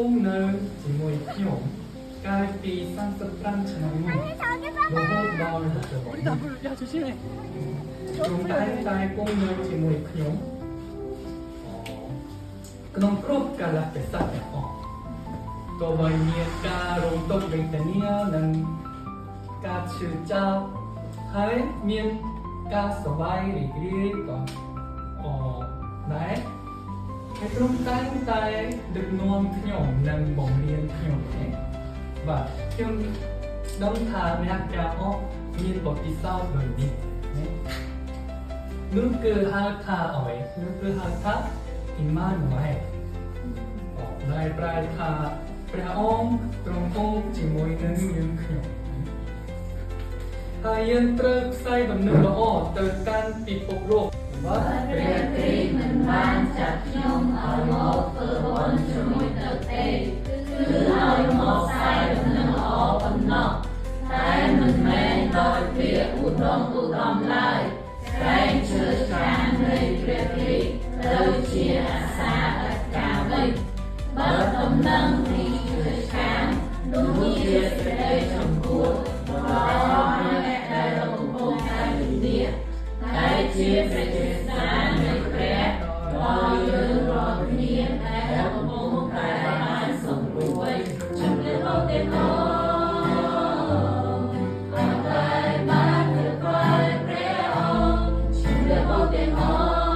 오늘 제목이 피용 깔비 쌍쌍 천왕문 로봇 마을 목적어 우리 나물 야 조심해. 그럼 딸 오늘 제목이 피용 그럼 크롭 갈라 뺐다 또 bởi ca rung tốt bình tĩnh nâng ca chữ cha hay miên ca sổ bay để đi còn đấy cái lúc tay được nuông nhỏ nâng bóng liên nhỏ thế và khi đông thà nhạc ca miên bọc đi sau rồi đi nước cứ ha thà ỏi nước cứ ha thà thì mà nói này prai thà ព្រះអង្គទ្រង់គង់ជាមួយនឹងយើងខ្ញុំហើយយើងត្រូវផ្សាយដំណឹងល្អទៅកាន់ពិភពលោកបាទព្រះគ្រីស្ទមិនបានចាត់ខ្ញុំឲ្យមកធ្វើបុណ្យជាមួយទឹកទេគឺឲ្យមកផ្សាយដំណឹងល្អប៉ុណ្ណោះតែមិនមែនដោយពាក្យឧត្តមឡើយតែជឿចាស់នៃព្រះគ្រីស្ទទៅជាអាសាអកាវិកបើដំណឹងនេះនោះជាសេចក្តីចំពោះដល់អ្នកដែលកំពុងតែវិនិច្ឆ័យតែជាព្រះចេស្តានៃព្រះដល់យើងរាល់គ្នាដែលកំពុងតែបានសម្រួលជំនឿបទទាំងអស់អត់តែបានទៅក្រោយព្រះអង្គជំនឿបទទាំងអស់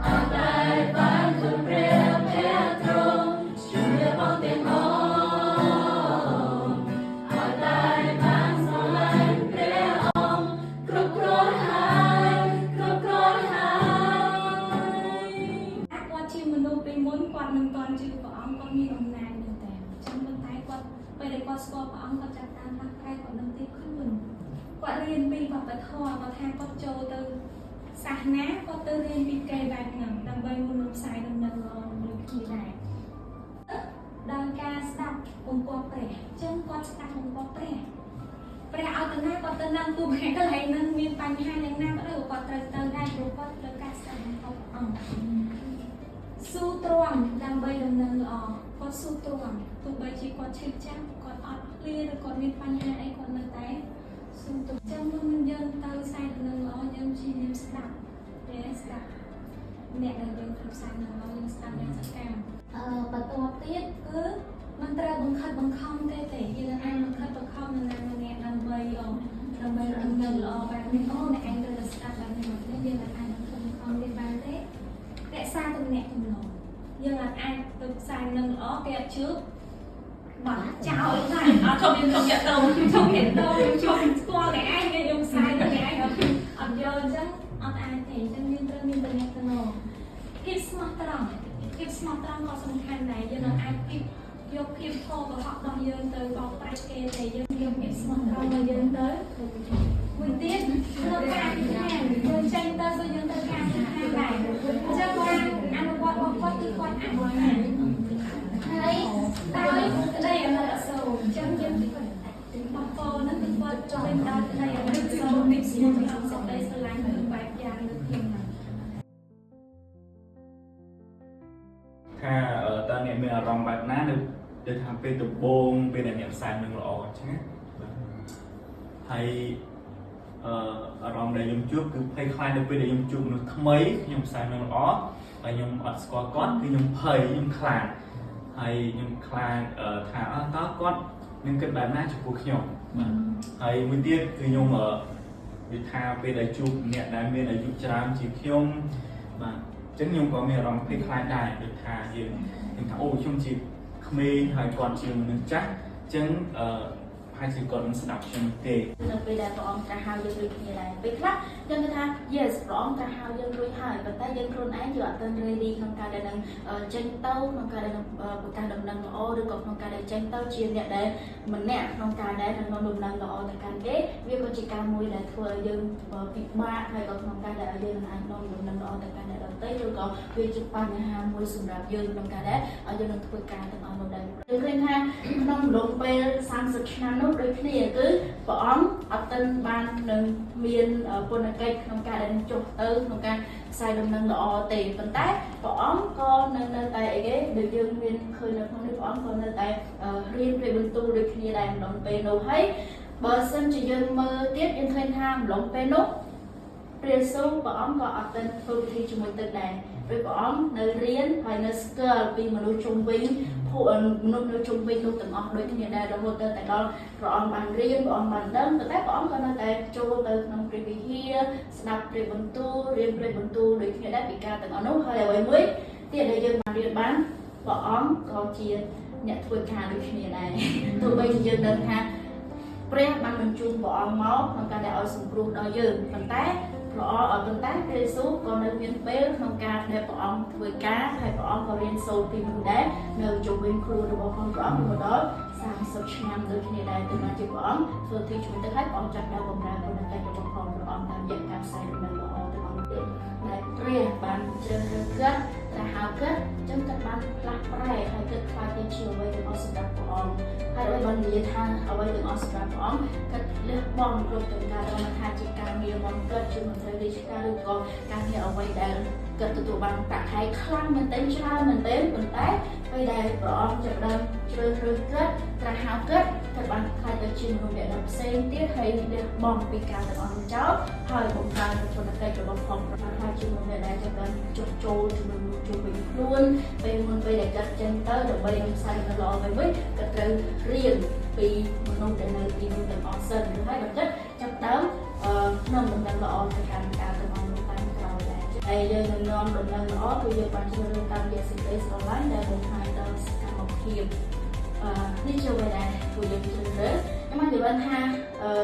អត់តែបានទៅព្រះព្រះទ្រង់ជំនឿបទទាំងអស់គាត់ស្គាល់ព្រះអង្គគាត់ចាត់តាមផ្នែកគាត់នឹងទីខ្លួនគាត់រៀនពីវប្បធម៌គាត់ថាគាត់ចូលទៅសាសនាគាត់ទៅរៀនពីកេរបែបហ្នឹងដើម្បីមុនផ្សាយដំណឹងល្អមួយគ្នាដែរដោយការស្ដាប់បង្គាប់ព្រះអញ្ចឹងគាត់ស្ដាប់បង្គាប់ព្រះព្រះឲ្យទៅណាគាត់ទៅនឹងទូហេតុកន្លែងហ្នឹងមានបញ្ហាយ៉ាងណាក៏ដោយគាត់ត្រូវទៅដែរព្រោះគាត់ត្រូវការស្ដាប់បង្គាប់ព្រះអង្គស៊ូទ្រាំដើម្បីដំណឹងល្អគាត់ស៊ូទ្រាំទោះបីជាគាត់ឈឺចាប់គាត់អត់ឃ្លាឬគាត់មានបញ្ហាអីគាត់នៅតែស៊ូទ្រាំចឹងមុនយើងទៅផ្សាយដំណឹងល្អយើងព្យាយាមស្ដាប់តែស្ដាប់អ្នកដែលយើងធ្វើផ្សាយដំណឹងល្អយើងស្ដាប់យ៉ាងសកម្មបន្ទាប់ទៀតគឺមិនត្រូវបង្ខិតបង្ខំទេយើងអាចបង្ខិតបង្ខំនរណាម្នាក់ដើម្បីដំណឹងល្អបែបនេះអ្នកឯងត្រូវតែស្ដាប់បែបនេះមកនេះយើងអាចបង្ខិតបង្ខំនេះបានទេរក្សាទំនាក់ទំនងយើងអាចទៅផ្សាយនឹងល្អគេអត់ជឿបាទចោលតែអត់ខ្ញុំយកទៅខ្ញុំស្គាល់តែឯងគេយកផ្សាយតែឯងអត់យកអញ្ចឹងអត់អាចទេអញ្ចឹងយើងត្រូវមានទំនាក់ទំនងភាពស្មោះត្រង់ក៏សំខាន់ដែរយើងអាចយកភាពធម៌របស់យើងទៅបោកប្រាច់គេតែយើងយកភាពស្មោះត្រង់របស់យើងទៅមួយទៀតធ្វើការពិចារណាយើងចេញទៅគឺយើងត្រូវការពិចារណាដែរអញ្ចឹងការអនុវត្តរបស់គាត់គឺគាត់អនុវត្តហើយដោយក្តីអាណិតអាសូរអញ្ចឹងយើងបងប្អូននឹងគឺគាត់ចូលទៅដល់ក្តីអាណិតអាសូរនេះស្មោះត្រង់សេចក្តីស្រឡាញ់នឹងបែបយ៉ាងលើកទៀតថាតើអ្នកមានអារម្មណ៍បែបណានៅដែលថាពេលដំបូងពេលដែលអ្នកផ្សាយនឹងល្អអញ្ចឹងណាហើយអារម្មណ៍ដែលខ្ញុំជួបគឺភ័យខ្លាចនៅពេលដែលខ្ញុំជួបមនុស្សថ្មីខ្ញុំផ្សាយនឹងល្អហើយខ្ញុំអត់ស្គាល់គាត់គឺខ្ញុំភ័យខ្ញុំខ្លាចហើយខ្ញុំខ្លាចថាតើគាត់នឹងគិតបែបណាចំពោះខ្ញុំបាទហើយមួយទៀតគឺខ្ញុំនិយាយថាពេលដែលជួបអ្នកដែលមានអាយុច្រើនជាងខ្ញុំបាទអញ្ចឹងខ្ញុំក៏មានអារម្មណ៍ភ័យខ្លាចដែរដូចថាយើងថាអូខ្ញុំជាក្មេងហើយគាត់ជាមនុស្សចាស់អញ្ចឹងហើយជាគាត់មិនស្ដាប់ខ្ញុំទេនៅពេលដែលព្រះអង្គត្រាស់ហៅយើងដូចគ្នាដែរពេលខ្លះយើងគិតថា yes ព្រះអង្គត្រាស់ហៅយើងរួចហើយប៉ុន្តែយើងខ្លួនឯងយើងអត់ទាន់ ready ក្នុងការដែលនឹងចេញទៅក្នុងការដែលនឹងប្រកាសដំណឹងល្អឬក៏ក្នុងការដែលចេញទៅជាអ្នកដែលម្នាក់ក្នុងការដែលនឹងនាំដំណឹងល្អទៅកាន់គេវាក៏ជាការមួយដែលធ្វើឲ្យយើងពិបាកហើយក៏ក្នុងការដែលយើងនឹងអាចនាំដំណឹងល្អទៅកាន់អ្នកដទៃឬក៏វាជាបញ្ហាមួយសម្រាប់យើងក្នុងការដែលយើងនឹងធ្វើការទាំងអស់នោះដែរយើងឃើញថាក្នុងរំលងពេល30ឆ្នាំនោះដូចគ្នាគឺព្រះអង្គអត់ទាន់បាននឹងមានពុនកិច្ចក្នុងការដែលចុះទៅក្នុងការ ផ្សាយដំណឹងល្អទេប៉ុន្តែព្រះអង្គក៏នៅតែអីគេដូចយើងមានឃើញនៅក្នុងនេះព្រះអង្គក៏នៅតែរៀនព្រះបន្ទូលដូចគ្នាដែរម្ដងពេលនោះហើយបើសិនជាយើងមើលទៀតយើងឃើញថាម្ដងពេលនោះព្រះយេស៊ូវព្រះអង្គក៏អត់ទៅធ្វើពិធីជាមួយទឹកដែរព្រះអង្គនៅរៀនហើយនៅស្គាល់ពីមនុស្សជុំវិញមនុស្សនៅជុំវិញនោះទាំងអស់ដូចគ្នាដែររហូតទៅតែដល់ព្រះអង្គបានរៀនព្រះអង្គបានដឹងតែព្រះអង្គក៏នៅតែចូលទៅក្នុងព្រះវិហារស្ដាប់ព្រះបន្ទូលរៀនព្រះបន្ទូលដូចគ្នាដែរពីការទាំងអស់នោះហើយអ្វីមួយទៀតដែលយើងបានរៀនបានព្រះអង្គក៏ជាអ្នកធ្វើការដូចគ្នាដែរទោះបីជាយើងដឹងថាព្រះបានបញ្ជូនព្រះអង្គមកក្នុងការដែលឲ្យសង្គ្រោះដល់យើងប៉ុន្តែព្រះយេស៊ូវក៏នៅមានពេលក្នុងការដែលព្រះអង្គធ្វើការហើយព្រះអង្គក៏រៀនសូត្រពីមនុស្សដែរនៅជុំវិញខ្លួនរបស់ព្រះអង្គមកដល់30ឆ្នាំដូចគ្នាដែរទៅមកជាព្រះអង្គធ្វើទីជួយទៅឲ្យព្រះអង្គចាប់ដល់បម្រើគុណកិច្ចរបស់ព្រះអង្គតាមរយៈការផ្សាយដំណឹងល្អទៅអង្គទៀតដែលព្រះបានជ្រើសរើសគាត់តែហៅគាត់ចឹងគាត់បានផ្លាស់ប្រែហើយគាត់ខ្លាចទៅជាអ្វីទាំងអស់សម្រាប់ព្រះអង្គហើយដោយបាននិយាយថាអ្វីទាំងអស់សម្រាប់ព្រះអង្គគាត់លះបង់គ្រប់ទាំងការរំថាជាការងាររបស់គាត់ជាមន្ត្រីរាជការឬក៏ការងារអ្វីដែលគាត់ទទួលបានប្រាក់ខែខ្លាំងមែនទែនច្រើនមែនទែនប៉ុន្តែពេលដែលព្រះអង្គចាប់ផ្ដើមជ្រើសរើសគាត់ត្រាស់ហៅគាត់បានខ្លាចទៅជាមនុស្សអ្នកផ្សេងទៀតហើយលះបង់ពីការទាំងអស់នោះចោលហើយបង្កើនគុណកិច្ចរបស់ផងប្រហែលជាមនុស្សអ្នកដែលចាប់ផ្ដើមចុះចូលជាមួយមនុស្សជុំវិញខ្លួនពេលមុនពេលដែលគាត់ចេញទៅដើម្បីនឹងផ្សាយនៅល្អទៅវិញគាត់ត្រូវរៀនពីមនុស្សដែលនៅទីនោះទាំងអស់សិនហើយដល់គាត់ចាប់ផ្ដើមនាំដំណឹងល្អទៅកាន់ការទាំងអស់នោះតាមក្រោយដែរហើយយើងនឹងនាំដំណឹងល្អគឺយើងបានជ្រើសរើសតាមរយៈសេចក្តីស្រឡាញ់ដែលបង្ហាញដល់សកម្មភាពនេះជាអ្វីដែលពួកយើងជ្រើសរើសខ្ញុំបាននិយាយថា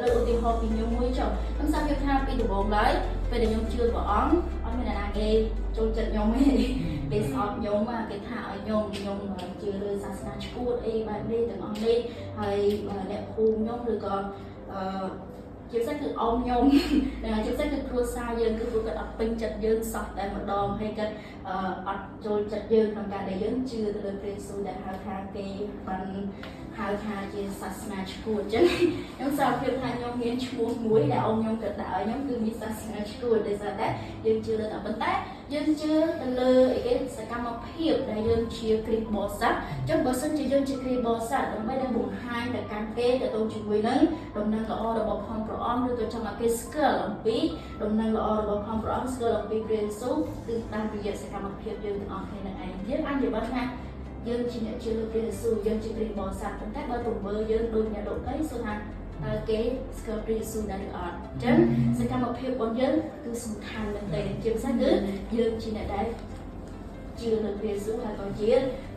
លើកឧទាហរណ៍ពីខ្ញុំមួយចុះខ្ញុំសាកភាពថាពីដំបូងឡើយពេលដែលខ្ញុំជឿព្រះអង្គអត់មានអ្នកណាគេចូលចិត្តខ្ញុំទេពេលស្អប់ខ្ញុំគេថាឲ្យខ្ញុំជឿលើសាសនាឈួតអីបែបនេះទាំងអស់នេះហើយអ្នកភូមិខ្ញុំឬក៏ជាពិសេសគឺអ៊ំខ្ញុំជាពិសេសគឺគ្រួសារយើងគឺគាត់អត់ពេញចិត្តយើងសោះតែម្ដងហើយគាត់អត់ចូលចិត្តយើងក្នុងការដែលយើងជឿទៅលើព្រះយេស៊ូវដែលហៅថាគេបានហៅថាជាសាសនាឈួតអញ្ចឹងខ្ញុំសារភាពថាខ្ញុំមានឈ្មោះមួយដែលអ៊ំខ្ញុំគាត់ដាក់ឲ្យខ្ញុំគឺមានសាសនាឈួតដោយសារតែយើងជឿលើតែប៉ុន្តែយើងជឿទៅលើអីគេសកម្មភាពដែលយើងជាគ្រីស្ទបរិស័ទអញ្ចឹងបើសិនជាយើងជាគ្រីស្ទបរិស័ទដើម្បីដែលបង្ហាញទៅកាន់គេទៅជាមួយនឹងដំណឹងល្អរបស់ព្រះអង្គឬក៏ចង់ឲ្យគេស្គាល់អំពីដំណឹងល្អរបស់ព្រះអង្គស្គាល់អំពីព្រះយេស៊ូវគឺតាមរយៈសកម្មភាពយើងទាំងអស់គ្នានឹងឯងយើងអាចនិយាយថាយើងជាអ្នកជឿលើព្រះយេស៊ូវយើងជាគ្រីស្ទបរិស័ទប៉ុន្តែបើទង្វើយើងដូចអ្នកដទៃសូថាគេស្គាល់ព្រះយេស៊ូវដែរឬអត់អញ្ចឹងសកម្មភាពរបស់យើងគឺសំខាន់មែនទែនជាពិសេសគឺយើងជាអ្នកដែលជឿលើព្រះយេស៊ូវហើយក៏ជា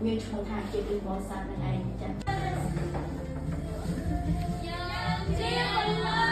មានឈ្មោះថាជាគ្រីស្ទបរិស័ទនឹងឯងចា៎